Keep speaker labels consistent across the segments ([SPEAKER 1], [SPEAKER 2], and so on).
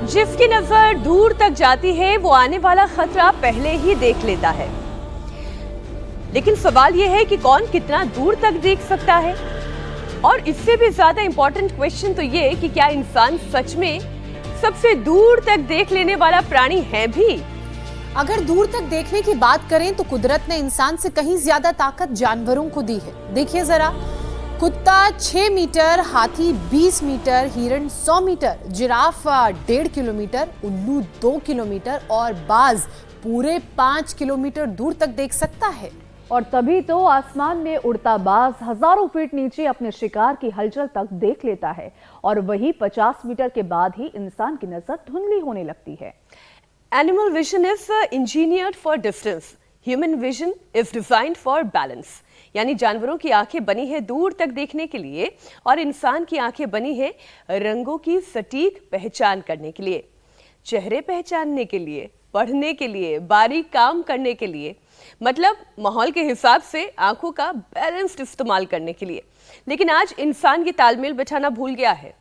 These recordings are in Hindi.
[SPEAKER 1] जिसकी नजर दूर तक जाती है वो आने वाला खतरा पहले ही देख लेता है। लेकिन सवाल यह है कि कौन कितना दूर तक देख सकता है, और इससे भी ज्यादा इंपॉर्टेंट क्वेश्चन तो ये कि क्या इंसान सच में सबसे दूर तक देख लेने वाला प्राणी है भी?
[SPEAKER 2] अगर दूर तक देखने की बात करें तो कुदरत ने इंसान से कहीं ज्यादा ताकत जानवरों को दी है। देखिए जरा, कुत्ता 6 मीटर, हाथी 20 मीटर, हिरण 100 मीटर, जिराफ 1.5 किलोमीटर, उल्लू 2 किलोमीटर और बाज पूरे 5 किलोमीटर दूर तक देख सकता है।
[SPEAKER 3] और तभी तो आसमान में उड़ता बाज हजारों फीट नीचे अपने शिकार की हलचल तक देख लेता है, और वही 50 मीटर के बाद ही इंसान की नजर धुंधली होने लगती है।
[SPEAKER 1] Animal vision is engineered for distance. Human vision is designed for balance. यानी जानवरों की आंखें बनी है दूर तक देखने के लिए, और इंसान की आंखें बनी है रंगों की सटीक पहचान करने के लिए, चेहरे पहचानने के लिए, पढ़ने के लिए, बारीक काम करने के लिए, मतलब माहौल के हिसाब से आंखों का बैलेंस्ड इस्तेमाल करने के लिए। लेकिन आज इंसान ये तालमेल बिठाना भूल गया है।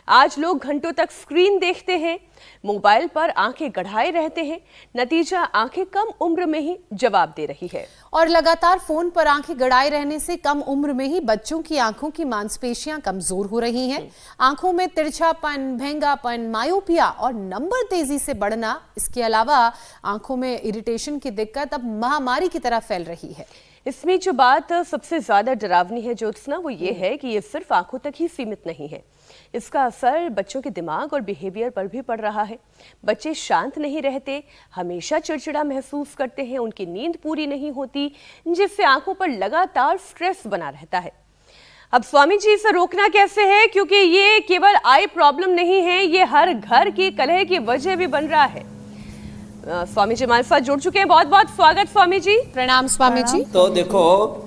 [SPEAKER 1] आज लोग घंटों तक स्क्रीन देखते हैं, मोबाइल पर आंखें गड़ाए रहते हैं, नतीजा आंखें कम उम्र में ही जवाब दे रही है।
[SPEAKER 2] और लगातार फोन पर आंखें गड़ाए रहने से कम उम्र में ही बच्चों की आंखों की मांसपेशियां कमजोर हो रही हैं। आंखों में तिरछापन, भेंगापन, मायोपिया और नंबर तेजी से बढ़ना, इसके अलावा आंखों में इरिटेशन की दिक्कत अब महामारी की तरह फैल रही है।
[SPEAKER 1] इसमें जो बात सबसे ज्यादा डरावनी है ज्योत्सना, वो ये है कि ये सिर्फ आंखों तक ही सीमित नहीं है। इसका असर बच्चों के दिमाग और बिहेवियर पर भी पड़ रहा है। बच्चे शांत नहीं रहते, हमेशा चिड़चिड़ा महसूस करते हैं, उनकी नींद पूरी नहीं होती, जिससे आंखों पर लगातार स्ट्रेस बना रहता है। अब स्वामी जी, इसे रोकना कैसे है? क्योंकि ये केवल आई प्रॉब्लम नहीं है, ये हर घर की कलह की वजह भी बन रहा है। स्वामी जी हमारे साथ जुड़ चुके हैं, बहुत बहुत स्वागत स्वामी जी।
[SPEAKER 2] प्रणाम स्वामी जी।
[SPEAKER 4] तो देखो,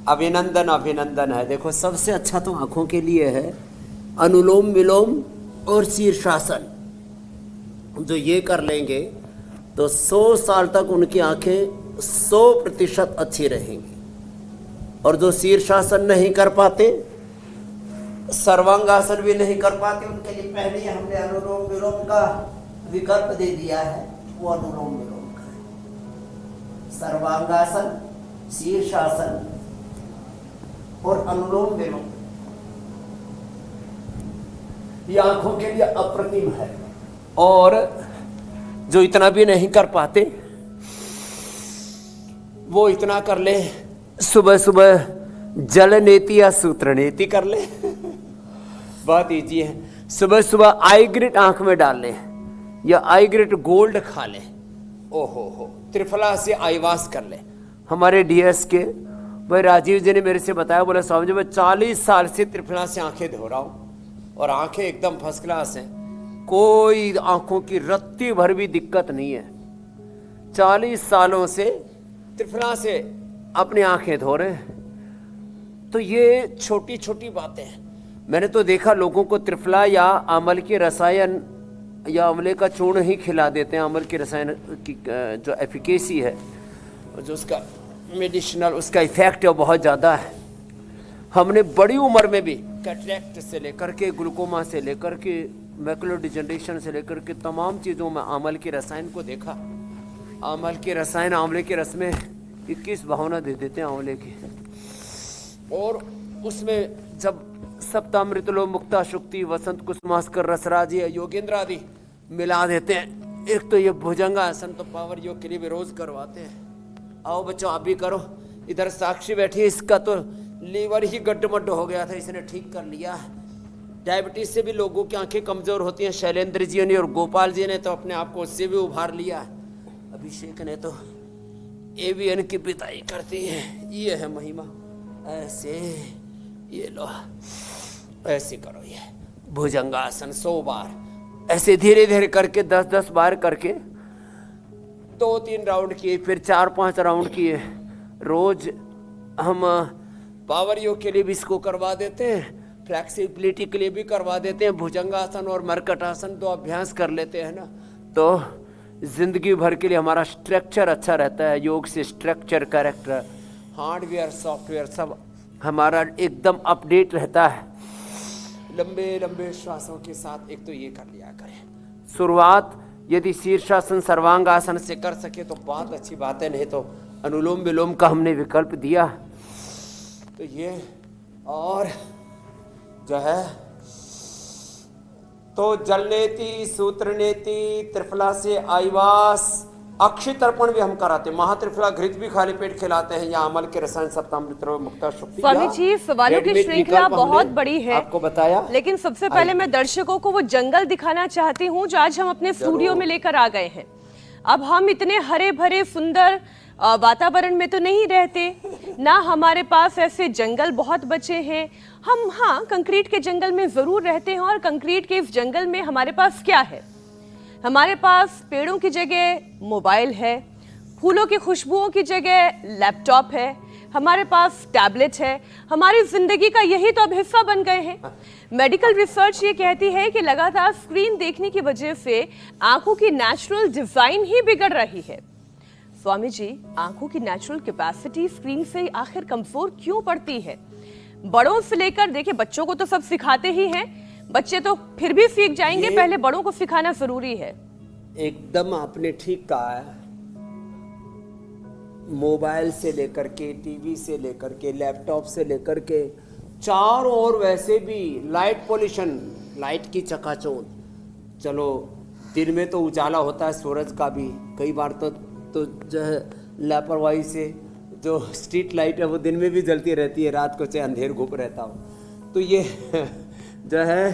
[SPEAKER 4] अभिनंदन अभिनंदन है। देखो, सबसे अच्छा तो आंखों के लिए है अनुलोम विलोम और शीर्षासन। जो ये कर लेंगे तो 100 साल तक उनकी आंखें 100% अच्छी रहेंगी। और जो शीर्षासन नहीं कर पाते, सर्वांगासन भी नहीं कर पाते, उनके लिए पहले ही हमने अनुलोम विलोम का विकल्प दे दिया है। वो अनुलोम विलोम का है। सर्वांगासन, शीर्षासन और अनुलोम विलोम ये आंखों के लिए अप्रतिम है। और जो इतना भी नहीं कर पाते, वो इतना कर ले, सुबह सुबह जल नेति या सूत्र नेति कर ले। बहुत इजी है। सुबह सुबह आई ग्रिट आंख में डाल ले या आई ग्रिट गोल्ड खा ले। ओहो, त्रिफला से आईवास कर ले। हमारे डीएस के भाई राजीव जी ने मेरे से बताया, बोले स्वामी जी मैं 40 साल से त्रिफला से आंखें धो रहा हूँ और आंखें एकदम फर्स्ट क्लास हैं, कोई आंखों की रत्ती भर भी दिक्कत नहीं है। 40 सालों से त्रिफला से अपनी आंखें धो रहे हैं। तो ये छोटी छोटी बातें हैं। मैंने तो देखा लोगों को त्रिफला या अमल के रसायन या अमले का चूर्ण ही खिला देते हैं। अमल के रसायन की जो एफिकेसी है, जो उसका मेडिसिनल उसका इफेक्ट है, बहुत ज़्यादा है। हमने बड़ी उम्र में भी कैटरेक्ट से लेकर के, ग्लूकोमा से लेकर के, मैकुलर डिजनरेशन से लेकर के तमाम चीज़ों में आमल के रसायन को देखा। आमल के रसायन आंवले के रस में 21 भावना दे देते हैं आंवले की, और उसमें जब सप्तामृतलो, मुक्ता शुक्ति, वसंत कुसुमास्कर, रसराजी, योगेंद्र आदि मिला देते हैं। एक तो ये भुजंगासन तो पावर योग के लिए भी रोज करवाते हैं। आओ बच्चों आप भी करो। इधर साक्षी बैठी है, इसका तो लीवर ही गड्ढमड्ढ हो गया था, इसने ठीक कर लिया। डायबिटीज से भी लोगों की आंखें कमजोर होती हैं। शैलेंद्र जी ने और गोपाल जी ने तो अपने आप को उससे भी उभार लिया। अभिषेक ने तो एवीएन की पिताई करती है। ये है महिमा। ऐसे ये लो, ऐसे करो, ये भुजंगासन 100 बार ऐसे धीरे धीरे करके 10-10 बार करके 2-3 राउंड किए, फिर 4-5 राउंड किए। रोज हम पावर योग के लिए भी इसको करवा देते हैं, फ्लेक्सिबिलिटी के लिए भी करवा देते हैं। भुजंगासन और मरकटासन तो अभ्यास कर लेते हैं ना, तो जिंदगी भर के लिए हमारा स्ट्रक्चर अच्छा रहता है। योग से स्ट्रक्चर, कैरेक्टर, हार्डवेयर, सॉफ्टवेयर सब हमारा एकदम अपडेट रहता है। लंबे लंबे श्वासों के साथ एक तो ये कर लिया करें। शुरुआत यदि शीर्षासन सर्वांगासन से कर सके तो बहुत अच्छी बात है, नहीं तो अनुलोम विलोम का हमने विकल्प दिया तो ये। और जो है तो जलनेति, सूत्रनेति, त्रिफला से आईवास, अक्षय तर्पण भी हम कराते हैं, महात्रिफला घृत भी खाली पेट खिलाते हैं, या अमल के रसायन सप्तामृत मुक्ता शक्ति।
[SPEAKER 1] स्वामी जी, सवालों की श्रृंखला बहुत बड़ी है,
[SPEAKER 4] आपको बताया।
[SPEAKER 1] लेकिन सबसे पहले मैं दर्शकों को वो जंगल दिखाना चाहती हूँ जो आज हम अपने स्टूडियो में लेकर आ गए हैं। अब हम इतने हरे भरे सुंदर वातावरण में तो नहीं रहते ना, हमारे पास ऐसे जंगल बहुत बचे हैं। हम हाँ कंक्रीट के जंगल में जरूर रहते हैं, और कंक्रीट के इस जंगल में हमारे पास क्या है? हमारे पास पेड़ों की जगह मोबाइल है, फूलों की खुशबुओं की जगह लैपटॉप है, हमारे पास टैबलेट है। हमारी जिंदगी का यही तो अब हिस्सा बन गए हैं। मेडिकल रिसर्च ये कहती है कि लगातार स्क्रीन देखने की वजह से आंखों की नेचुरल डिजाइन ही बिगड़ रही है। स्वामी जी, आंखों की नेचुरल कैपेसिटी स्क्रीन से आखिर कमजोर क्यों पड़ती है? बड़ों से लेकर, देखिए बच्चों को तो सब सिखाते ही हैं, बच्चे तो फिर भी सीख जाएंगे, पहले बड़ों को सिखाना जरूरी है।
[SPEAKER 4] एकदम आपने ठीक कहा है। मोबाइल से लेकर के, टीवी से लेकर के, लैपटॉप से लेकर के, चारों ओर वैसे भी लाइट पोल्यूशन, लाइट की चकाचौंध। चलो दिन में तो उजाला होता है सूरज का भी, कई बार तो जो है लापरवाही से जो स्ट्रीट लाइट है वो दिन में भी जलती रहती है, रात को चाहे अंधेर घुप रहता हो। तो ये जो है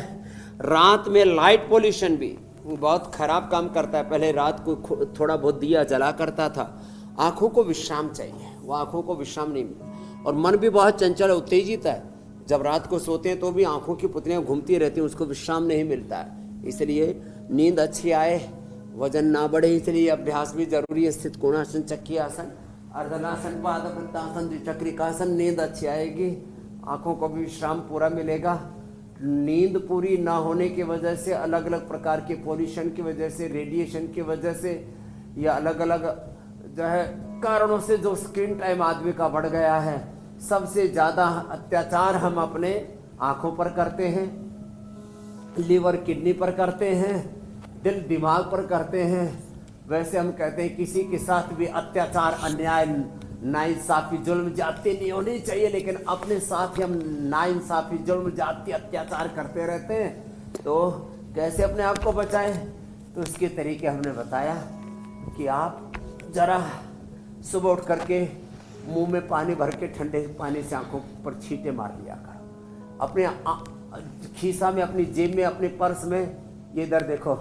[SPEAKER 4] रात में लाइट पोल्यूशन भी बहुत खराब काम करता है। पहले रात को थोड़ा बहुत दिया जला करता था। आँखों को विश्राम चाहिए, वो आँखों को विश्राम नहीं मिलता। और मन भी बहुत चंचल उत्तेजित है, जब रात को सोते हैं तो भी आँखों की पुतलियाँ घूमती रहती हैं, उसको विश्राम नहीं मिलता है। इसलिए नींद अच्छी आए, वजन ना बढ़े, इसलिए अभ्यास भी जरूरी है। स्थित कोणासन, चक्की आसन, अर्धनासन, पादप्रत्तासन, द्विचक्रिकासन। नींद अच्छी आएगी, आँखों को भी विश्राम पूरा मिलेगा। नींद पूरी ना होने की वजह से, अलग अलग प्रकार के पोल्यूशन की वजह से, रेडिएशन की वजह से, या अलग अलग जो है कारणों से जो स्क्रीन टाइम आदमी का बढ़ गया है, सबसे ज़्यादा अत्याचार हम अपने आँखों पर करते हैं, लीवर किडनी पर करते हैं, दिल दिमाग पर करते हैं। वैसे हम कहते हैं किसी के साथ भी अत्याचार, अन्याय, नाइंसाफी, जुल्म, ज्यादती नहीं होनी चाहिए, लेकिन अपने साथ ही हम नाइंसाफी, जुल्म, ज्यादती, अत्याचार करते रहते हैं। तो कैसे अपने आप को बचाएं? तो इसके तरीके हमने बताया कि आप जरा सुबह उठ करके मुंह में पानी भर के ठंडे पानी से आंखों पर छींटे मार लिया करो। अपने खीसा में, अपनी जेब में, अपने पर्स में, ये इधर देखो,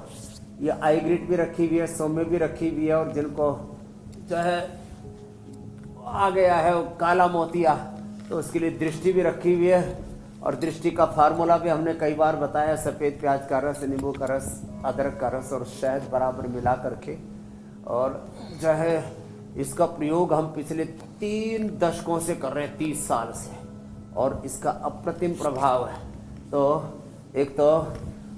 [SPEAKER 4] ये आई ग्रिट भी रखी हुई है, सौम्य भी रखी हुई है, और जिनको जो है आ गया है वो काला मोतिया, तो उसके लिए दृष्टि भी रखी हुई है। और दृष्टि का फार्मूला भी हमने कई बार बताया, सफ़ेद प्याज का रस, नींबू का रस, अदरक का रस और शहद बराबर मिला करके। और जो है इसका प्रयोग हम पिछले 3 दशकों से कर रहे हैं, 30 साल से, और इसका अप्रतिम प्रभाव है। तो एक तो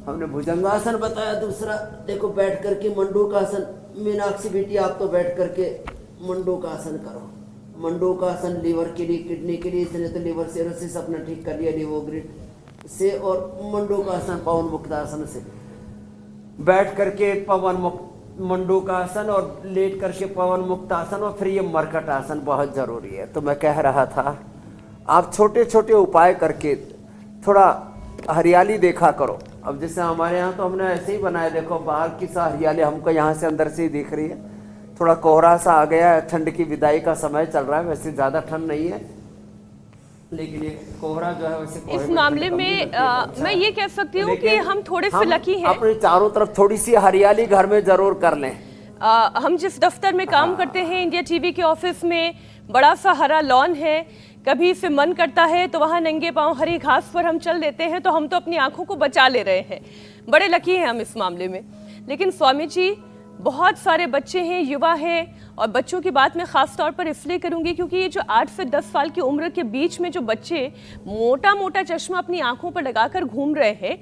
[SPEAKER 4] हमने भुजंगासन बताया, दूसरा देखो बैठ करके मंडूकासन। मीनाक्षी बेटी आप तो बैठ करके मंडूकासन करो। मंडूकासन लीवर के लिए, किडनी के लिए, इसने तो लीवर सिरोसिस अपना ठीक कर लिया लिवोग्रिड से। और मंडूकासन पवन मुक्तासन से बैठ करके पवन मुक्त मंडूकासन, और लेट करके पवन मुक्तासन, और फिर ये मरकट आसन बहुत जरूरी है। तो मैं कह रहा था आप छोटे छोटे उपाय करके थोड़ा हरियाली देखा करो। अब जैसे हमारे यहाँ तो हमने ऐसे ही बनाया, देखो बाहर की सा हरियाली हमको यहाँ से अंदर से ही दिख रही है। थोड़ा कोहरा सा आ गया है, ठंड की विदाई का समय चल रहा है, वैसे ज़्यादा ठंड नहीं है, लेकिन ये कोहरा जो है वैसे
[SPEAKER 1] इस मामले में मैं ये कह सकती हूँ कि हम थोड़े से लकी हैं।
[SPEAKER 4] अपने चारों तरफ थोड़ी सी हरियाली घर में जरूर कर लें।
[SPEAKER 1] हम जिस दफ्तर में काम करते हैं, इंडिया टीवी के ऑफिस में बड़ा सा हरा लॉन है, कभी से मन करता है तो वहाँ नंगे पांव हरी घास पर हम चल देते हैं, तो हम तो अपनी आंखों को बचा ले रहे हैं। बड़े लकी हैं हम इस मामले में। लेकिन स्वामी जी, बहुत सारे बच्चे हैं, युवा हैं, और बच्चों की बात मैं ख़ास तौर पर इसलिए करूंगी क्योंकि ये जो 8 से 10 साल की उम्र के बीच में जो बच्चे मोटा मोटा चश्मा अपनी आंखों पर लगाकर घूम रहे हैं,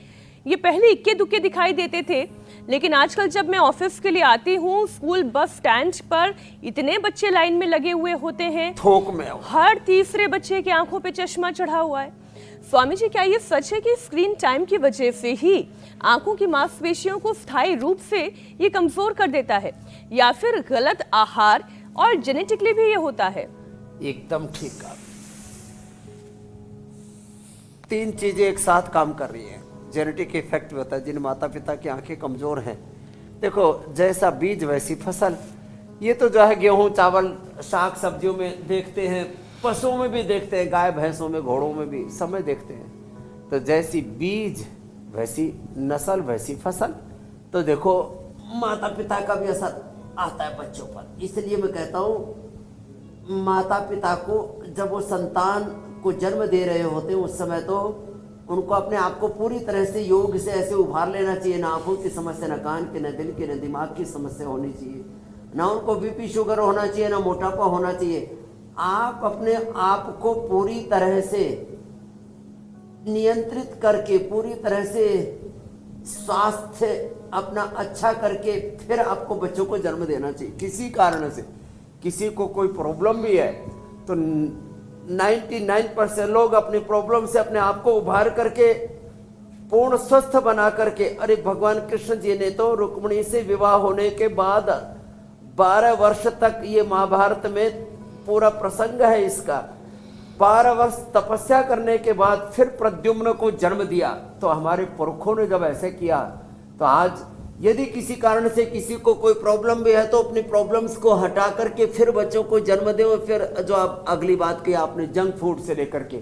[SPEAKER 1] ये पहले इक्के दुक्के दिखाई देते थे, लेकिन आजकल जब मैं ऑफिस के लिए आती हूँ, स्कूल बस स्टैंड पर इतने बच्चे लाइन में लगे हुए होते हैं,
[SPEAKER 4] थोक में
[SPEAKER 1] हर तीसरे बच्चे की आंखों पे चश्मा चढ़ा हुआ है। स्वामी जी, क्या ये सच है कि स्क्रीन टाइम की वजह से ही आंखों की मांसपेशियों को स्थायी रूप से ये कमजोर कर देता है, या फिर गलत आहार और जेनेटिकली भी ये होता है?
[SPEAKER 4] एकदम ठीक कहा। 3 चीजें एक साथ काम कर रही हैं। जेनेटिक इफेक्ट भी होता है, जिन माता पिता की आंखें कमजोर हैं, देखो जैसा बीज वैसी फसल। ये तो जो है गेहूं चावल साग सब्जियों में देखते हैं, पशुओं में भी देखते हैं, गाय भैंसों में घोड़ों में भी सब में देखते हैं। तो जैसी बीज वैसी नस्ल वैसी फसल। तो देखो माता पिता का भी असर आता है बच्चों पर। इसलिए मैं कहता हूँ माता पिता को जब वो संतान को जन्म दे रहे होते हैं उस समय तो उनको अपने आप को पूरी तरह से योग से ऐसे उभार लेना चाहिए, ना आंखों की समस्या, ना कान की, ना दिल की, ना दिमाग की समस्या होनी चाहिए, ना उनको बीपी शुगर होना चाहिए, ना मोटापा होना चाहिए। आप अपने आप को पूरी तरह से नियंत्रित करके, पूरी तरह से स्वास्थ्य अपना अच्छा करके फिर आपको बच्चों को जन्म देना चाहिए। किसी कारण से किसी को कोई प्रॉब्लम भी है तो 99% लोग अपनी प्रॉब्लम से अपने आप को उभार करके पूर्ण स्वस्थ बना करके, अरे भगवान कृष्ण जी ने तो रुक्मिणी से विवाह होने के बाद 12 वर्ष तक, ये महाभारत में पूरा प्रसंग है इसका, 12 वर्ष तपस्या करने के बाद फिर प्रद्युम्न को जन्म दिया। तो हमारे पुरखों ने जब ऐसे किया तो आज यदि किसी कारण से किसी को कोई प्रॉब्लम भी है तो अपनी प्रॉब्लम्स को हटा करके फिर बच्चों को जन्म दे। और फिर जो आप अगली बात की आपने, जंक फूड से लेकर के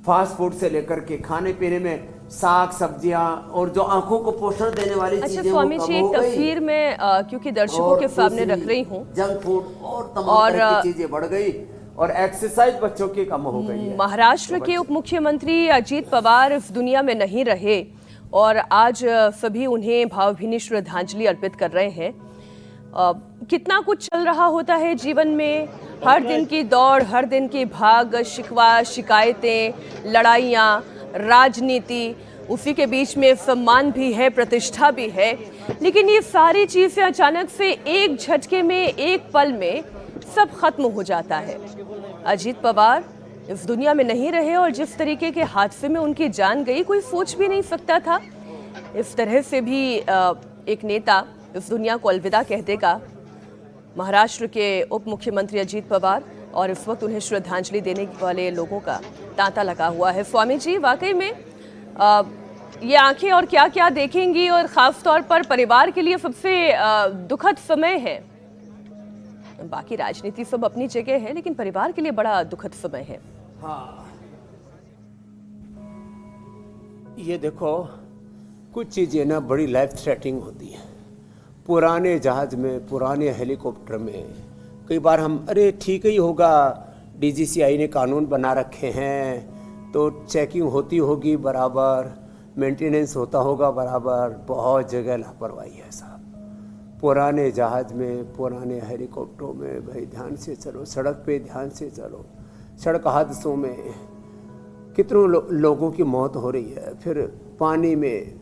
[SPEAKER 4] फास्ट फूड से लेकर के खाने पीने में साग सब्जियां और जो आंखों को पोषण देने वाली चीजें,
[SPEAKER 1] स्वामी जी, एक तस्वीर में क्योंकि दर्शकों के सामने रख रही हूँ,
[SPEAKER 4] जंक फूड और तमाम तरह की चीजें बढ़ गई और एक्सरसाइज बच्चों की कम हो गई है।
[SPEAKER 1] महाराष्ट्र के उप मुख्यमंत्री अजीत पवार इस दुनिया में नहीं रहे और आज सभी उन्हें भावभीनी श्रद्धांजलि अर्पित कर रहे हैं। कितना कुछ चल रहा होता है जीवन में, हर दिन की दौड़, हर दिन की भाग, शिकवा, शिकायतें, लड़ाइयाँ, राजनीति, उसी के बीच में सम्मान भी है, प्रतिष्ठा भी है। लेकिन ये सारी चीज़ें अचानक से एक झटके में, एक पल में सब खत्म हो जाता है। अजीत पवार इस दुनिया में नहीं रहे और जिस तरीके के हादसे में उनकी जान गई, कोई सोच भी नहीं सकता था इस तरह से भी एक नेता इस दुनिया को अलविदा कह देगा। महाराष्ट्र के उप मुख्यमंत्री अजीत पवार, और इस वक्त उन्हें श्रद्धांजलि देने वाले लोगों का तांता लगा हुआ है। स्वामी जी, वाकई में ये आंखें और क्या क्या देखेंगी, और ख़ास तौर पर परिवार के लिए सबसे दुखद समय है। बाकी राजनीति सब अपनी जगह है, लेकिन परिवार के लिए बड़ा दुखद समय है।
[SPEAKER 4] हाँ, ये देखो कुछ चीजें ना बड़ी लाइफ थ्रेटनिंग होती है। पुराने जहाज में, पुराने हेलीकॉप्टर में कई बार हम, अरे ठीक ही होगा, डीजीसीआई ने कानून बना रखे हैं तो चेकिंग होती होगी बराबर, मेंटेनेंस होता होगा बराबर। बहुत जगह लापरवाही है साहब। पुराने जहाज में, पुराने हेलीकॉप्टरों में भाई ध्यान से चलो, सड़क पे ध्यान से चलो। सड़क हादसों में कितनों लोगों की मौत हो रही है। फिर पानी में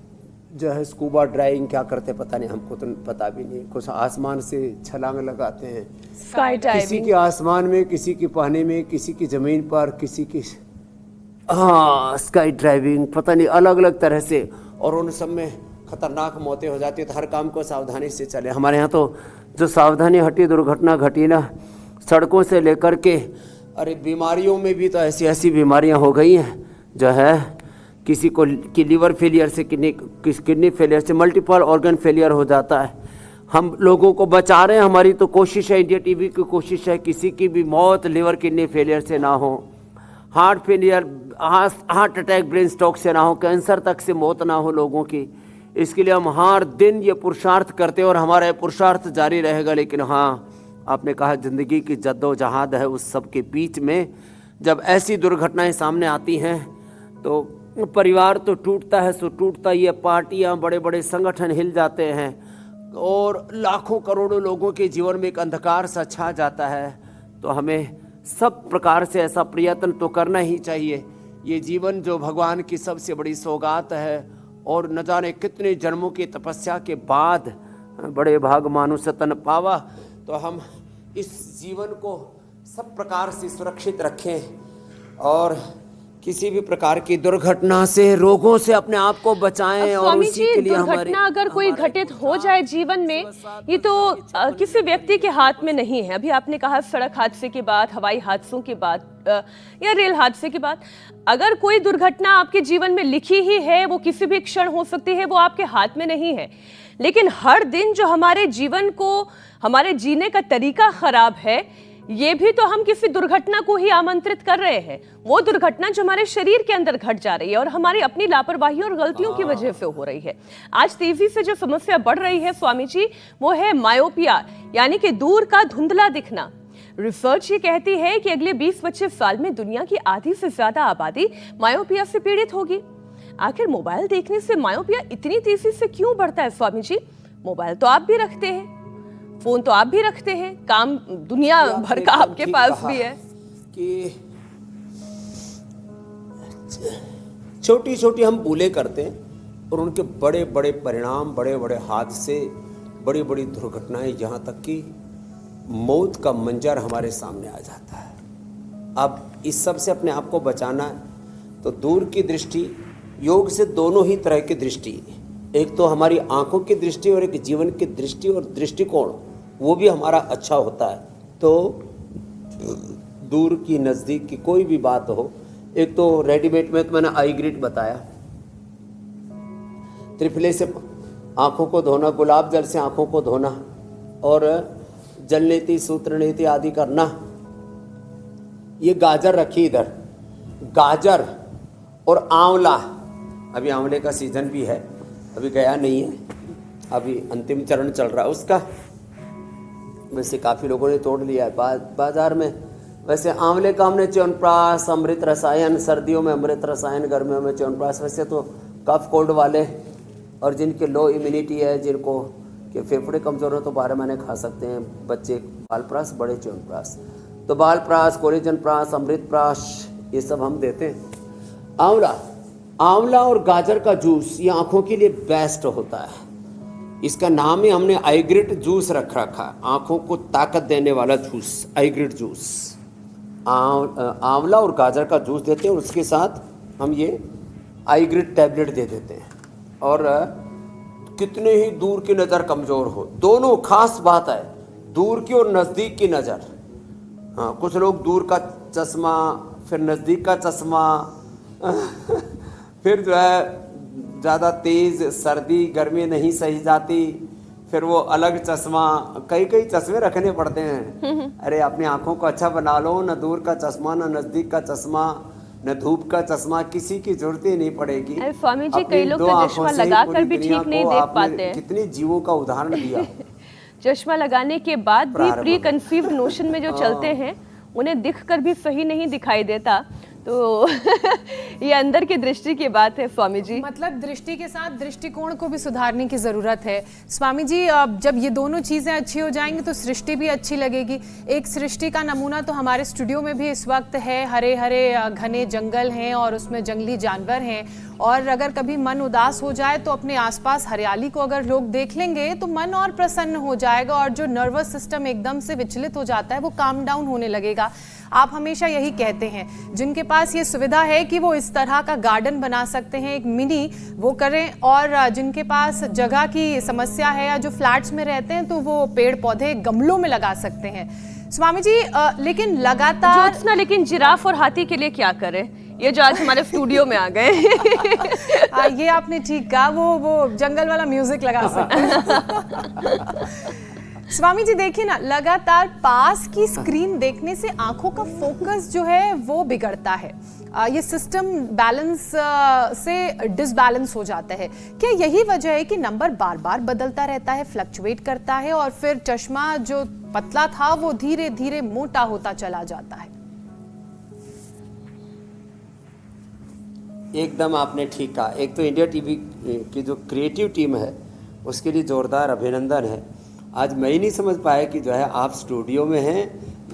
[SPEAKER 4] जो है स्कूबा ड्राइविंग क्या करते पता नहीं, हमको तो पता भी नहीं। कुछ आसमान से छलांग लगाते हैं,
[SPEAKER 1] स्काई डाइविंग,
[SPEAKER 4] किसी के आसमान में, किसी की पानी में, किसी की ज़मीन पर, किसी की, हाँ स्काई ड्राइविंग, पता नहीं अलग अलग तरह से। और उन सब में खतरनाक मौतें हो जाती है। तो हर काम को सावधानी से चले। हमारे यहाँ तो जो सावधानी हटी, दुर्घटना घटी ना, सड़कों से लेकर के, अरे बीमारियों में भी तो ऐसी ऐसी बीमारियाँ हो गई हैं जो है, किसी को की लीवर फेलियर से, किडनी फेलियर से, मल्टीपल ऑर्गन फेलियर हो जाता है। हम लोगों को बचा रहे हैं, हमारी तो कोशिश है, इंडिया टीवी की कोशिश है किसी की भी मौत लिवर किडनी फेलियर से ना हो, heart failure, heart attack, brain stroke से ना हो, कैंसर तक से मौत ना हो लोगों की। इसके लिए हम हर दिन ये पुरुषार्थ करते हैं और हमारा ये पुरुषार्थ जारी रहेगा। लेकिन हाँ, आपने कहा जिंदगी की जद्दोजहद है, उस सब के बीच में जब ऐसी दुर्घटनाएं सामने आती हैं तो परिवार तो टूटता है, सो टूटता ही है। पार्टियां, बड़े बड़े संगठन हिल जाते हैं और लाखों करोड़ों लोगों के जीवन में एक अंधकार सा छा जाता है। तो हमें सब प्रकार से ऐसा प्रयत्न तो करना ही चाहिए। ये जीवन जो भगवान की सबसे बड़ी सौगात है और न जाने कितने जन्मों की तपस्या के बाद बड़े भाग मानुष तन पावा। तो हम इस जीवन को सब प्रकार से सुरक्षित रखें और किसी भी प्रकार की दुर्घटना से, रोगों से अपने आप को बचाएं। और
[SPEAKER 1] स्वामी
[SPEAKER 4] उसी
[SPEAKER 1] जी,
[SPEAKER 4] के लिए
[SPEAKER 1] दुर्घटना अगर कोई घटित हो जाए जीवन में, ये तो किसी व्यक्ति के हाथ में नहीं है। अभी आपने कहा सड़क हादसे के बाद, हवाई हादसों के बाद या रेल हादसे के बाद, अगर कोई दुर्घटना आपके जीवन में लिखी ही है, वो किसी भी क्षण हो सकती है, वो आपके हाथ में नहीं है। लेकिन हर दिन जो हमारे जीवन को, हमारे जीने का तरीका खराब है, ये भी तो हम किसी दुर्घटना को ही आमंत्रित कर रहे हैं। वो दुर्घटना जो हमारे शरीर के अंदर घट जा रही है और हमारी अपनी लापरवाही और गलतियों की वजह से हो रही है। आज तेजी से जो समस्या बढ़ रही है स्वामी जी, वो है मायोपिया, यानी कि दूर का धुंधला दिखना। रिसर्च ये कहती है कि अगले 20-25 साल में दुनिया की आधी से ज्यादा आबादी मायोपिया से पीड़ित होगी। आखिर मोबाइल देखने से मायोपिया इतनी तेजी से क्यों बढ़ता है स्वामी जी? मोबाइल तो आप भी रखते हैं, फोन तो आप भी रखते हैं, काम दुनिया भर का आपके पास भी है
[SPEAKER 4] कि छोटी छोटी हम भूलें करते हैं और उनके बड़े बड़े परिणाम, बड़े बड़े हादसे, बड़ी बड़ी दुर्घटनाएं, यहाँ तक कि मौत का मंजर हमारे सामने आ जाता है। अब इस सब से अपने आप को बचाना है तो दूर की दृष्टि, योग से दोनों ही तरह की दृष्टि, एक तो हमारी आंखों की दृष्टि और एक जीवन की दृष्टि और दृष्टिकोण, वो भी हमारा अच्छा होता है। तो दूर की नज़दीक की कोई भी बात हो, एक तो रेडीमेड में तो मैंने आई ग्रिड बताया, त्रिफले से आंखों को धोना, गुलाब जल से आंखों को धोना और जल नीति, सूत्र नीति आदि करना। ये गाजर रखी इधर, गाजर और आंवला, अभी आंवले का सीजन भी है, अभी गया नहीं है, अभी अंतिम चरण चल रहा है उसका। वैसे काफ़ी लोगों ने तोड़ लिया है बाजार में। वैसे आंवले का हमने च्यवनप्राश, अमृत रसायन, सर्दियों में अमृत रसायन, गर्मियों में च्यवनप्राश। वैसे तो कफ कोल्ड वाले और जिनके लो इम्यूनिटी है, जिनको के फेफड़े कमज़ोर हो, तो 12 महीने खा सकते हैं बच्चे बालप्राश, बड़े च्यवनप्राश। तो बालप्राश, कोलेजन प्राश, अमृत प्राश, ये सब हम देते हैं। आंवला और गाजर का जूस ये आँखों के लिए बेस्ट होता है। इसका नाम ही हमने आईग्रिड जूस रखा, आंखों को ताकत देने वाला जूस, आईग्रिड जूस। आंवला और गाजर का जूस देते हैं और उसके साथ हम ये आईग्रिड टैबलेट दे देते हैं। और कितने ही दूर की नज़र कमज़ोर हो, दोनों खास बात है, दूर की और नज़दीक की नज़र। हाँ, कुछ लोग दूर का चश्मा, फिर नज़दीक का चश्मा फिर जो है ज़्यादा तेज़ सर्दी गर्मी नहीं सही जाती, फिर वो अलग चश्मा, कई चश्मे रखने पड़ते हैं। अरे अपनी आंखों को अच्छा बना लो, न दूर का चश्मा, न नज़दीक का चश्मा, न धूप का चश्मा, किसी की जरूरत ही नहीं पड़ेगी।
[SPEAKER 1] स्वामी जी, कई लोग तो चश्मा लगाकर भी ठीक नहीं देख पाते हैं।
[SPEAKER 4] कितने जीवों का उदाहरण दिया।
[SPEAKER 1] चश्मा लगाने के बाद भी प्री कंसीव्ड नोशन में जो चलते हैं, उन्हें दिखकर भी सही नहीं दिखाई देता। तो ये अंदर की दृष्टि की बात है स्वामी जी।
[SPEAKER 2] मतलब दृष्टि के साथ दृष्टिकोण को भी सुधारने की जरूरत है स्वामी जी। जब ये दोनों चीजें अच्छी हो जाएंगी तो सृष्टि भी अच्छी लगेगी। एक सृष्टि का नमूना तो हमारे स्टूडियो में भी इस वक्त है, हरे हरे घने जंगल हैं और उसमें जंगली जानवर हैं। और अगर कभी मन उदास हो जाए तो अपने आसपास हरियाली को अगर लोग देख लेंगे तो मन और प्रसन्न हो जाएगा और जो नर्वस सिस्टम एकदम से विचलित हो जाता है वो काम डाउन होने लगेगा। आप हमेशा यही कहते हैं, जिनके पास ये सुविधा है कि वो इस तरह का गार्डन बना सकते हैं, एक मिनी, वो करें। और जिनके पास जगह की समस्या है या जो फ्लैट्स में रहते हैं तो वो पेड़ पौधे गमलों में लगा सकते हैं। स्वामी जी, लेकिन लगातार
[SPEAKER 1] ज्योत्सना, लेकिन जिराफ और हाथी के लिए क्या करें, ये जो आज हमारे स्टूडियो में आ गए।
[SPEAKER 2] ये आपने ठीक कहा, वो जंगल वाला म्यूजिक लगा सकते हैं। स्वामी जी देखिए ना, लगातार पास की स्क्रीन देखने से आंखों का फोकस जो है वो बिगड़ता है। ये सिस्टम बैलेंस से डिसबैलेंस हो जाता है। क्या यही वजह है कि नंबर बार बार बदलता रहता है, फ्लक्चुएट करता है और फिर चश्मा जो पतला था वो धीरे धीरे मोटा होता चला जाता है?
[SPEAKER 4] एकदम आपने ठीक कहा। एक तो इंडिया टीवी की जो क्रिएटिव टीम है उसके लिए जोरदार अभिनंदन है। आज मैं ही नहीं समझ पाया कि जो है आप स्टूडियो में हैं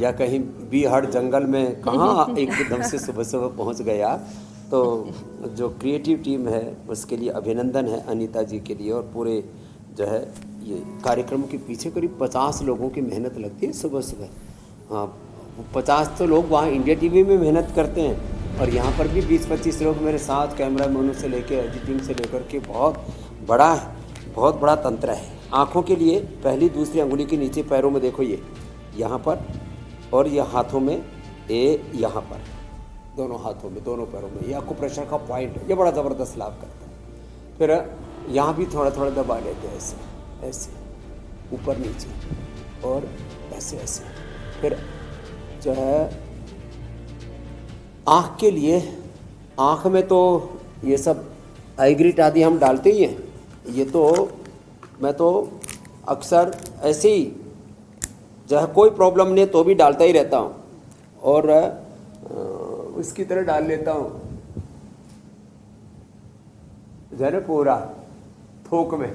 [SPEAKER 4] या कहीं बीहड़ जंगल में, कहाँ एकदम से सुबह सुबह पहुंच गए आप। तो जो क्रिएटिव टीम है उसके लिए अभिनंदन है, अनीता जी के लिए। और पूरे जो है ये कार्यक्रम के पीछे करीब 50 लोगों की मेहनत लगती है सुबह सुबह। हाँ, 50 तो लोग वहाँ इंडिया टीवी में मेहनत करते हैं, और यहाँ पर भी 20-25 लोग मेरे साथ, कैमरा मैनों से लेकर एडिटिंग से लेकर के बहुत बड़ा तंत्र है। आँखों के लिए पहली दूसरी अंगुली के नीचे पैरों में देखो, ये यहाँ पर, और ये हाथों में, ये यहाँ पर, दोनों हाथों में, दोनों पैरों में, ये आपको प्रेशर का पॉइंट है, ये बड़ा ज़बरदस्त लाभ करता है। फिर यहाँ भी थोड़ा थोड़ा दबा लेते हैं, ऐसे ऐसे, ऊपर नीचे, और ऐसे ऐसे। फिर जो है आँख के लिए, आँख में तो ये सब आईग्रिट आदि हम डालते ही हैं। ये तो मैं तो अक्सर ऐसे ही जो है कोई प्रॉब्लम नहीं तो भी डालता ही रहता हूँ, और उसकी तरह डाल लेता हूँ जरा पूरा थोक में,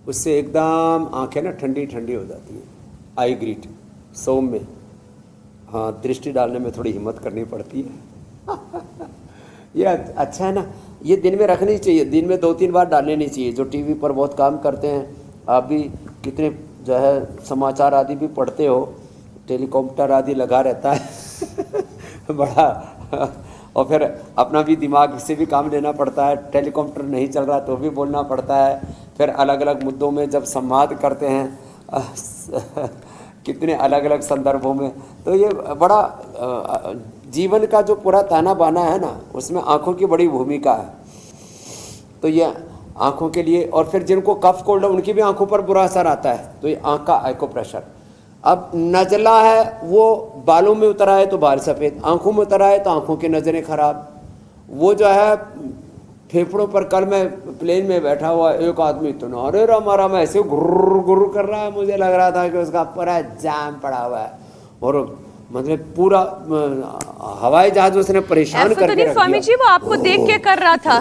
[SPEAKER 4] उससे एकदम आंखें ना ठंडी ठंडी हो जाती है। आई ग्रीट सोम में, हाँ, दृष्टि डालने में थोड़ी हिम्मत करनी पड़ती है। ये अच्छा है ना, ये दिन में रखनी चाहिए, दिन में 2-3 बार डालनी नहीं चाहिए। जो टीवी पर बहुत काम करते हैं, आप भी कितने जो है समाचार आदि भी पढ़ते हो, टेलीकॉप्टर आदि लगा रहता है बड़ा, और फिर अपना भी दिमाग से भी काम लेना पड़ता है। टेलीकॉप्टर नहीं चल रहा तो भी बोलना पड़ता है। फिर अलग अलग मुद्दों में जब संवाद करते हैं कितने अलग अलग संदर्भों में, तो ये बड़ा जीवन का जो पूरा ताना बाना है ना, उसमें आँखों की बड़ी भूमिका है। तो ये आँखों के लिए, और फिर जिनको कफ कोल्ड है उनकी भी आँखों पर बुरा असर आता है, तो ये आँख का एक्यूप्रेशर। अब नजला है वो बालों में उतर आए तो बाल सफ़ेद, आँखों में उतर आए तो आँखों की नज़रें खराब। वो जो है फेफड़ों पर, कल मैं प्लेन में बैठा हुआ, एक आदमी इतना अरे राम ऐसे गुर्र गुर्र कर रहा है, मुझे लग रहा था कि उसका पूरा जाम पड़ा हुआ है, और मतलब पूरा हवाई जहाज उसने परेशान
[SPEAKER 1] ऐसा
[SPEAKER 4] करके
[SPEAKER 1] तो नहीं
[SPEAKER 4] रख
[SPEAKER 1] स्वामी
[SPEAKER 4] दिया।
[SPEAKER 1] जी, वो आपको देख के कर रहा था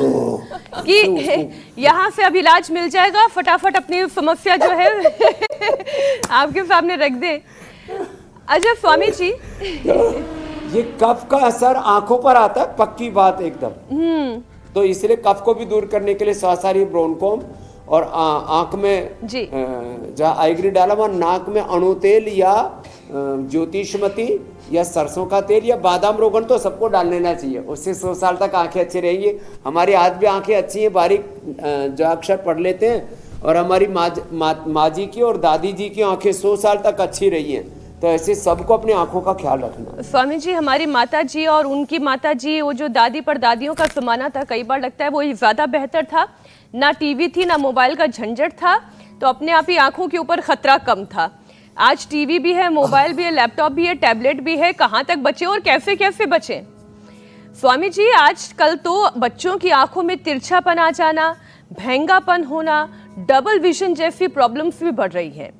[SPEAKER 1] कि यहाँ से अब इलाज मिल जाएगा, फटाफट अपनी समस्या जो है आपके सामने रख दे। अच्छा स्वामी जी,
[SPEAKER 4] ये कफ का असर आंखों पर आता है, पक्की बात एकदम। तो इसलिए कफ को भी दूर करने के लिए स्वासारी ब्रोनकोम और आंख में
[SPEAKER 1] जी।
[SPEAKER 4] जहाँ आईग्री डाला हुआ, नाक में अणु तेल या ज्योतिषमती या सरसों का तेल या बादाम रोगन तो सबको डाल लेना चाहिए। उससे 100 साल तक आंखें अच्छी रहेंगी। हमारी आज भी आंखें अच्छी हैं, बारीक जो अक्षर पढ़ लेते हैं, और हमारी माँ जी की और दादी जी की आंखें 100 साल तक अच्छी रही हैं। तो ऐसे सबको अपनी आंखों का ख्याल रखना।
[SPEAKER 1] स्वामी जी, हमारी माता जी और उनकी माता जी, वो जो दादी परदादियों का जमाना था, कई बार लगता है वो ज्यादा बेहतर था। ना टीवी थी, ना मोबाइल का झंझट था, तो अपने आप ही आंखों के ऊपर खतरा कम था। आज टीवी भी है, मोबाइल भी है, लैपटॉप भी है, टैबलेट भी है, कहाँ तक बचे और कैसे कैसे बचे। स्वामी जी, आजकल तो बच्चों की आंखों में तिरछापन आ जाना, महंगापन होना, डबल विजन जैसी प्रॉब्लम्स भी बढ़ रही हैं।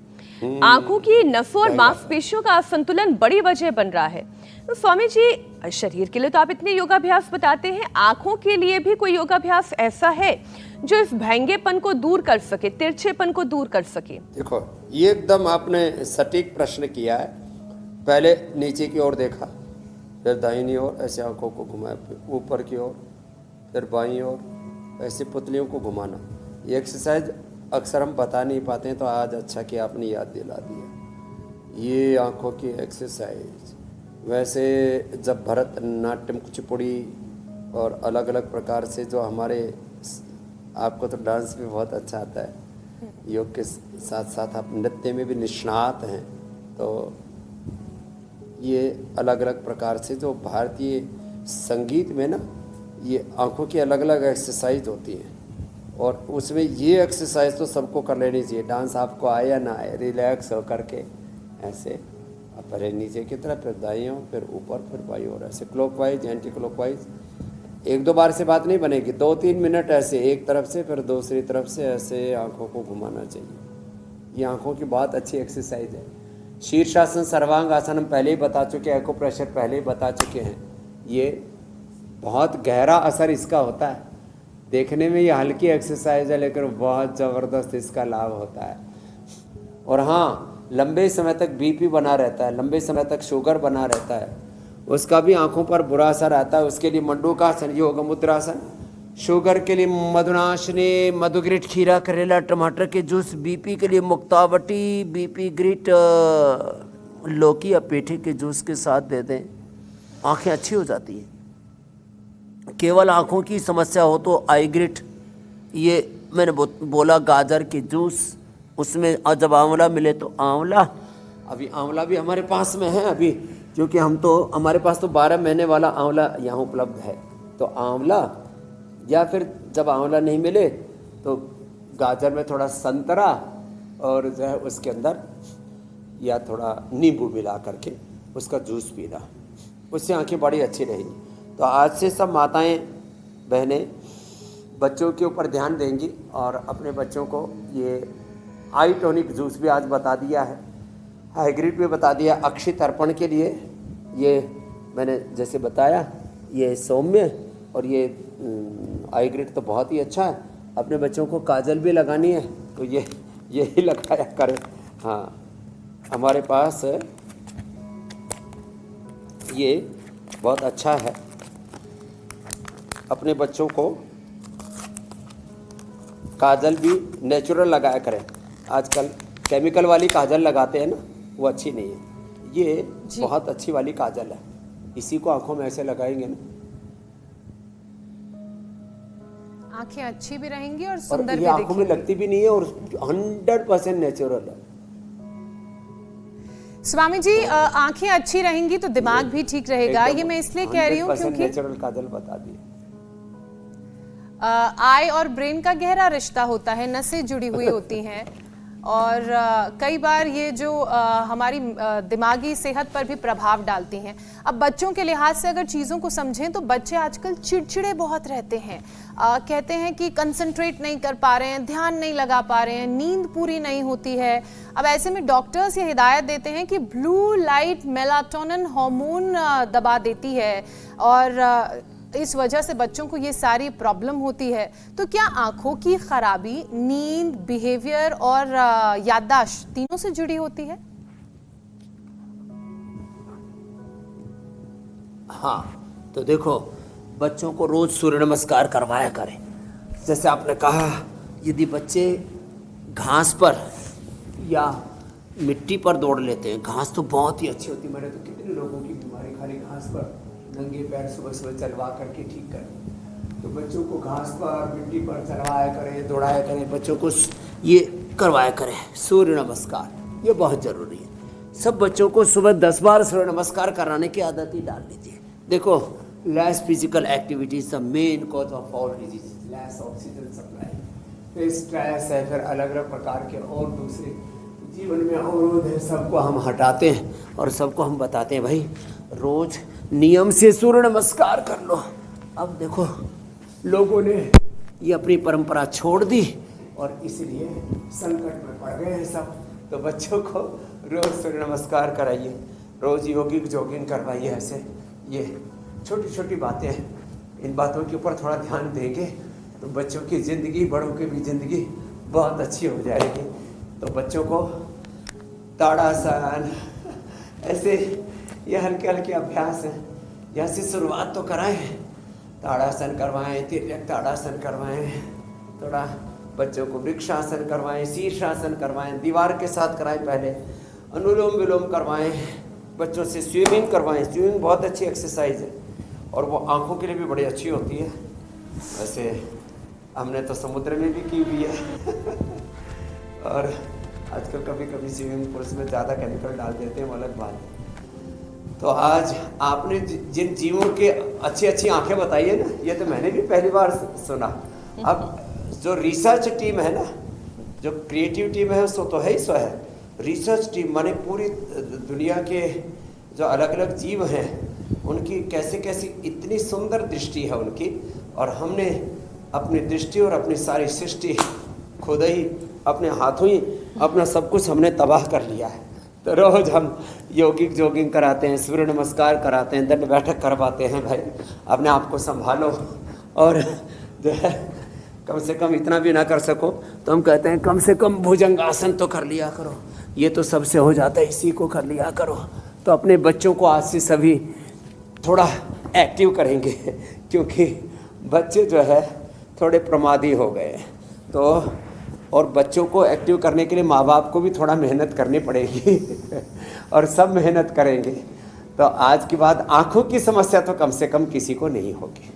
[SPEAKER 1] आंखों की नसों और मांसपेशियों का असंतुलन बड़ी वजह बन रहा है। तो स्वामी जी, शरीर के लिए तो आप इतने योगाभ्यास बताते हैं, आंखों के लिए भी कोई योगाभ्यास ऐसा है जो इस भंगेपन को दूर कर सके, तिरछेपन को दूर कर सके?
[SPEAKER 4] देखो, ये एकदम आपने सटीक प्रश्न किया है। पहले नीचे की ओर देखा, फिर दाहिनी ओर, ऐसे आंखों को घुमाया, ऊपर की ओर, फिर बाईं ओर, ऐसे पुतलियों को घुमाना। ये एक्सरसाइज अक्सर हम बता नहीं पाते हैं, तो आज अच्छा कि आपने याद दिला दिया। ये आंखों की एक्सरसाइज, वैसे जब भरतनाट्यम, कुचिपुड़ी और अलग अलग प्रकार से जो हमारे, आपको तो डांस भी बहुत अच्छा आता है, योग के साथ साथ आप नृत्य में भी निष्णात हैं, तो ये अलग अलग प्रकार से जो भारतीय संगीत में ना, ये आंखों की अलग अलग एक्सरसाइज होती है, और उसमें ये एक्सरसाइज तो सबको कर लेनी चाहिए। डांस आपको आए या ना आए, रिलैक्स हो करके ऐसे पहले नीचे की तरफ, फिर दाईं ओर, फिर ऊपर, फिर बाईं ओर, ऐसे क्लॉकवाइज, एंटी क्लॉकवाइज। 1-2 बार से बात नहीं बनेगी, 2-3 मिनट ऐसे एक तरफ से, फिर दूसरी तरफ से ऐसे आंखों को घुमाना चाहिए। ये आंखों की बहुत अच्छी एक्सरसाइज है। शीर्षासन, सर्वांग आसन हम पहले ही बता चुके हैं, एक्यूप्रेशर पहले ही बता चुके हैं। ये बहुत गहरा असर इसका होता है। देखने में ये हल्की एक्सरसाइज है, लेकिन बहुत ज़बरदस्त इसका लाभ होता है। और हाँ, लंबे समय तक बीपी बना रहता है, लंबे समय तक शुगर बना रहता है, उसका भी आंखों पर बुरा असर आता है। उसके लिए मंडूकासन, योग मुद्रासन। शुगर के लिए मधुनाशनी, मधुग्रिट, खीरा, करेला, टमाटर के जूस। बीपी के लिए मुक्तावटी, बीपी ग्रिट, लौकी या पेठे के जूस के साथ दे दें, आंखें अच्छी हो जाती हैं। केवल आंखों की समस्या हो तो आई ग्रिट, ये मैंने बोला गाजर के जूस, उसमें जब आंवला मिले तो आंवला, अभी आंवला भी हमारे पास में है अभी, क्योंकि हमारे पास तो 12 महीने वाला आंवला यहाँ उपलब्ध है। तो आंवला, या फिर जब आंवला नहीं मिले तो गाजर में थोड़ा संतरा और जो है उसके अंदर या थोड़ा नींबू मिला करके उसका जूस पीना, उससे आंखें बड़ी अच्छी रहेंगी। तो आज से सब माताएं बहनें बच्चों के ऊपर ध्यान देंगी और अपने बच्चों को ये आई टॉनिक जूस भी आज बता दिया है, हाइग्रिड भी बता दिया। अक्षय तर्पण के लिए ये मैंने जैसे बताया, ये सौम्य और ये हाइग्रिड तो बहुत ही अच्छा है। अपने बच्चों को काजल भी लगानी है तो यही लगाया करें। हाँ, हमारे पास ये बहुत अच्छा है। अपने बच्चों को काजल भी नेचुरल लगाया करें। आजकल केमिकल वाली काजल लगाते हैं ना, वो अच्छी नहीं है। ये बहुत अच्छी वाली काजल है, इसी को आंखों में ऐसे लगाएंगे ना,
[SPEAKER 2] आंखें अच्छी भी रहेंगी और सुंदर भी
[SPEAKER 4] ये आंखों में लगती भी नहीं है और 100% नेचुरल है।
[SPEAKER 2] स्वामी जी, आंखें अच्छी रहेंगी तो दिमाग भी ठीक रहेगा। ये मैं इसलिए कह रही हूँ क्योंकि
[SPEAKER 4] नेचुरल काजल बता दी।
[SPEAKER 2] आई और ब्रेन का गहरा रिश्ता होता है, नसें जुड़ी हुई होती हैं और कई बार ये जो हमारी दिमागी सेहत पर भी प्रभाव डालती हैं। अब बच्चों के लिहाज से अगर चीज़ों को समझें तो बच्चे आजकल चिड़चिड़े बहुत रहते हैं। कहते हैं कि कंसंट्रेट नहीं कर पा रहे हैं, ध्यान नहीं लगा पा रहे हैं, नींद पूरी नहीं होती है। अब ऐसे में डॉक्टर्स ये हिदायत देते हैं कि ब्लू लाइट मेलाटोनिन हार्मोन दबा देती है और इस वजह से बच्चों को ये सारी प्रॉब्लम होती है। तो क्या आंखों की खराबी नींद, बिहेवियर और याददाश्त तीनों से जुड़ी होती है?
[SPEAKER 4] हाँ, तो देखो, बच्चों को रोज सूर्य नमस्कार करवाया करें। जैसे आपने कहा, यदि बच्चे घास पर या मिट्टी पर दौड़ लेते हैं, घास तो बहुत ही अच्छी होती है। मैंने तो कितने लोगों की बीमारी खाली घास पर नंगे पैर सुबह सुबह चलवा करके ठीक करें। तो बच्चों को घास पर, मिट्टी पर चलवाया करें, दौड़ाया करें, बच्चों को ये करवाया करें सूर्य नमस्कार, ये बहुत ज़रूरी है। सब बच्चों को सुबह 10 बार सूर्य नमस्कार कराने की आदत ही डाल लीजिए। देखो, less physical activities the main cause of all disease, less oxygen supply, फिर स्ट्रेस है, फिर अलग अलग प्रकार के और दूसरे जीवन में अवरोध है, सबको हम हटाते हैं और सबको हम बताते हैं भाई रोज नियम से सूर्य नमस्कार कर लो। अब देखो, लोगों ने ये अपनी परंपरा छोड़ दी और इसलिए संकट में पड़ गए हैं सब। तो बच्चों को रोज सूर्य नमस्कार कराइए, रोज योगिक जॉगिंग करवाइए। ऐसे ये छोटी छोटी बातें हैं, इन बातों के ऊपर थोड़ा ध्यान देंगे तो बच्चों की ज़िंदगी, बड़ों की भी ज़िंदगी बहुत अच्छी हो जाएगी। तो बच्चों को ताड़ासन, ऐसे ये हल्के हल्के अभ्यास हैं, यहाँ से शुरुआत तो कराएं। ताड़ासन करवाएं, तिर्यक ताड़ासन करवाएं, थोड़ा बच्चों को वृक्षासन करवाएं, शीर्षासन करवाएं, दीवार के साथ कराएं, पहले अनुलोम विलोम करवाएं, बच्चों से स्विमिंग करवाएं। स्विमिंग बहुत अच्छी एक्सरसाइज है और वो आँखों के लिए भी बड़ी अच्छी होती है। वैसे हमने तो समुद्र में भी की हुई है और आजकल कभी कभी स्विमिंग पूल्स में ज़्यादा केमिकल डाल देते हैं, वो अलग बात है। तो आज आपने जिन जीवों के अच्छी अच्छी आंखें बताई है ना, ये तो मैंने भी पहली बार सुना। अब जो रिसर्च टीम है ना, जो क्रिएटिव टीम है, सो तो है ही सो है। रिसर्च टीम माने पूरी दुनिया के जो अलग अलग जीव हैं उनकी कैसे कैसी इतनी सुंदर दृष्टि है उनकी, और हमने अपनी दृष्टि और अपनी सारी सृष्टि खुद ही अपने हाथों ही अपना सब कुछ हमने तबाह कर लिया है। तो रोज हम योगिक जॉगिंग कराते हैं, सूर्य नमस्कार कराते हैं, दंड बैठक करवाते हैं। भाई अपने आप को संभालो, और जो है कम से कम इतना भी ना कर सको तो हम कहते हैं कम से कम भुजंगासन तो कर लिया करो। ये तो सबसे हो जाता है, इसी को कर लिया करो। तो अपने बच्चों को आज से सभी थोड़ा एक्टिव करेंगे, क्योंकि बच्चे जो है थोड़े प्रमादी हो गए। तो और बच्चों को एक्टिव करने के लिए माँ बाप को भी थोड़ा मेहनत करनी पड़ेगी और सब मेहनत करेंगे तो आज के बाद आंखों की समस्या तो कम से कम किसी को नहीं होगी।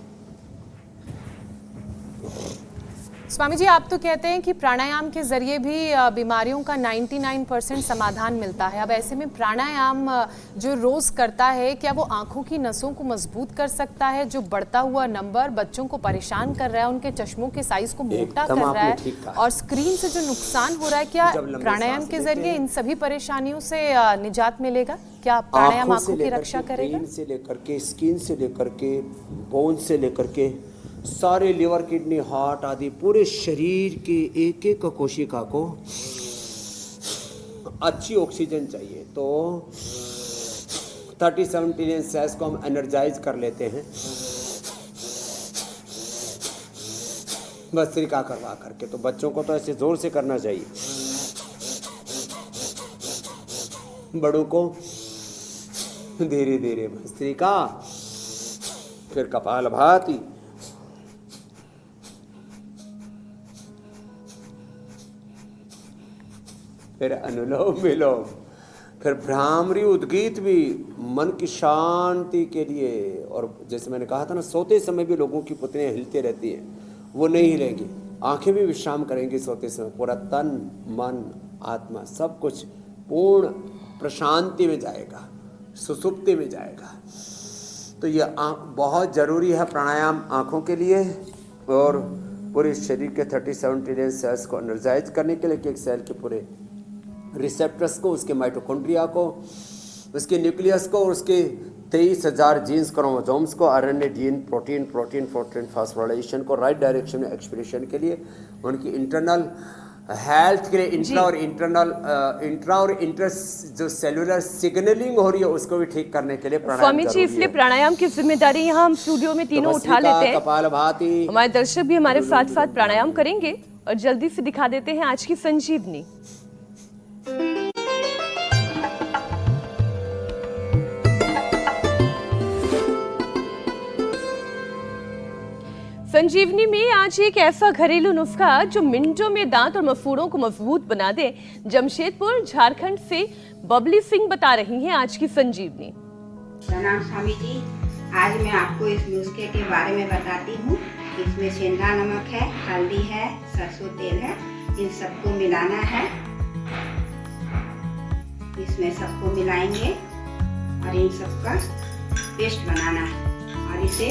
[SPEAKER 2] स्वामी जी, आप तो कहते हैं कि प्राणायाम के जरिए भी बीमारियों का 99% समाधान मिलता है। अब ऐसे में प्राणायाम जो रोज करता है, क्या वो आंखों की नसों को मजबूत कर सकता है? जो बढ़ता हुआ नंबर बच्चों को परेशान कर रहा है, उनके चश्मों के साइज को मोटा कर रहा है और स्क्रीन से जो नुकसान हो रहा है, क्या प्राणायाम के जरिए इन सभी परेशानियों से निजात मिलेगा? क्या प्राणायाम आंखों की रक्षा करेगा?
[SPEAKER 4] से लेकर के स्किन से लेकर के बोन से लेकर के सारे लिवर, किडनी, हार्ट आदि पूरे शरीर के एक एक कोशिका को अच्छी ऑक्सीजन चाहिए। तो 37 ट्रिलियन सेल्स को हम एनर्जाइज कर लेते हैं भस्त्रिका करवा करके। तो बच्चों को तो ऐसे जोर से करना चाहिए, बड़ों को धीरे धीरे भस्त्रिका, फिर कपालभाति, फिर अनुलोम विलोम, फिर भ्रामरी उद्गीत भी मन की शांति के लिए। और जैसे मैंने कहा था ना, सोते समय भी लोगों की पुतलियाँ हिलती रहती हैं, वो नहीं हिलेगी। आंखें भी विश्राम करेंगी सोते समय। पूरा तन, मन, आत्मा सब कुछ पूर्ण प्रशांति में जाएगा, सुसुप्ति में जाएगा। तो ये बहुत ज़रूरी है प्राणायाम आँखों के लिए और पूरे शरीर के 37 ट्रिलियन सेल्स को एनर्जाइज करने के लिए, एक सेल के पूरे रिसेप्टर्स को, उसके माइटोकॉन्ड्रिया को, उसके न्यूक्लियस को और उसके 23,000 जीन्स, क्रोमोसोम्स को, आरएनए, जीन, प्रोटीन फास्फोराइलेशन को राइट डायरेक्शन में एक्सप्रेशन के लिए, उनकी इंटरनल हेल्थ के लिए, इंट्रा और इंटर जो सेलुलर सिग्नलिंग हो रही है उसको भी ठीक करने के लिए प्राणायाम
[SPEAKER 1] स्वामी जी, इसलिए प्राणायाम की जिम्मेदारी यहाँ हम स्टूडियो में तीनों उठा लेते हैं।
[SPEAKER 4] कपालभाति,
[SPEAKER 1] हमारे दर्शक भी हमारे साथ साथ प्राणायाम करेंगे और जल्दी से दिखा देते हैं आज की संजीवनी। संजीवनी में आज एक ऐसा घरेलू नुस्खा जो मिनटों में दांत और मसूड़ों को मजबूत बना दे। जमशेदपुर, झारखंड से बबली सिंह बता रही हैं आज की संजीवनी।
[SPEAKER 5] प्रणाम स्वामी जी, आज मैं आपको इस नुस्खे के बारे में बताती हूँ। इसमें सेंधा नमक है, हल्दी है, सरसों तेल है, इन सबको मिलाना है। इसमें सबको मिलाएंगे और इन सबका पेस्ट बनाना है और इसे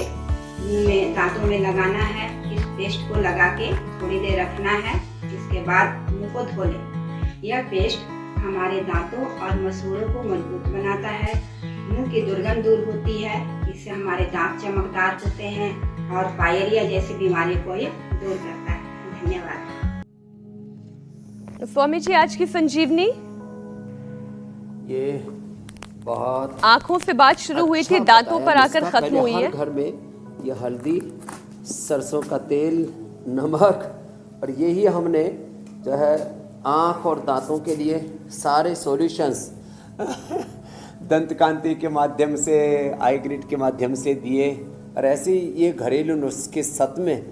[SPEAKER 5] मुंह में, दांतों में लगाना है। इस पेस्ट को लगा के थोड़ी देर रखना है, इसके बाद मुंह को धो लें। यह पेस्ट हमारे दांतों और मसूड़ों को मजबूत बनाता है, मुंह की दुर्गंध दूर होती है, इससे हमारे दांत चमकदार होते हैं और पायरिया जैसी बीमारी को ये दूर करता है। धन्यवाद।
[SPEAKER 1] स्वामी जी, आज की संजीवनी
[SPEAKER 4] ये बहुत
[SPEAKER 1] आंखों से बात शुरू हुई थी, दांतों पर आकर खत्म हुई है।
[SPEAKER 4] घर में ये हल्दी, सरसों का तेल, नमक और यही हमने जो है आँख और दांतों के लिए सारे सॉल्यूशंस दंतकांति के माध्यम से, आई ग्रिड के माध्यम से दिए। और ऐसे ये घरेलू नुस्खे सत में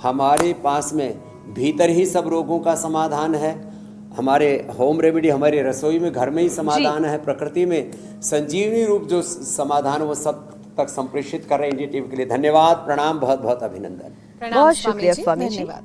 [SPEAKER 4] हमारे पास में भीतर ही सब रोगों का समाधान है। हमारे होम रेमेडी, हमारे रसोई में, घर में ही समाधान है। प्रकृति में संजीवनी रूप जो समाधान वो सब तक संप्रेषित कर रहे हैं इंडिया टीवी के लिए। धन्यवाद, प्रणाम, बहुत बहुत अभिनंदन।
[SPEAKER 2] प्रणाम
[SPEAKER 1] बहुत शुक्रिया स्वामी जी।
[SPEAKER 2] धन्यवाद।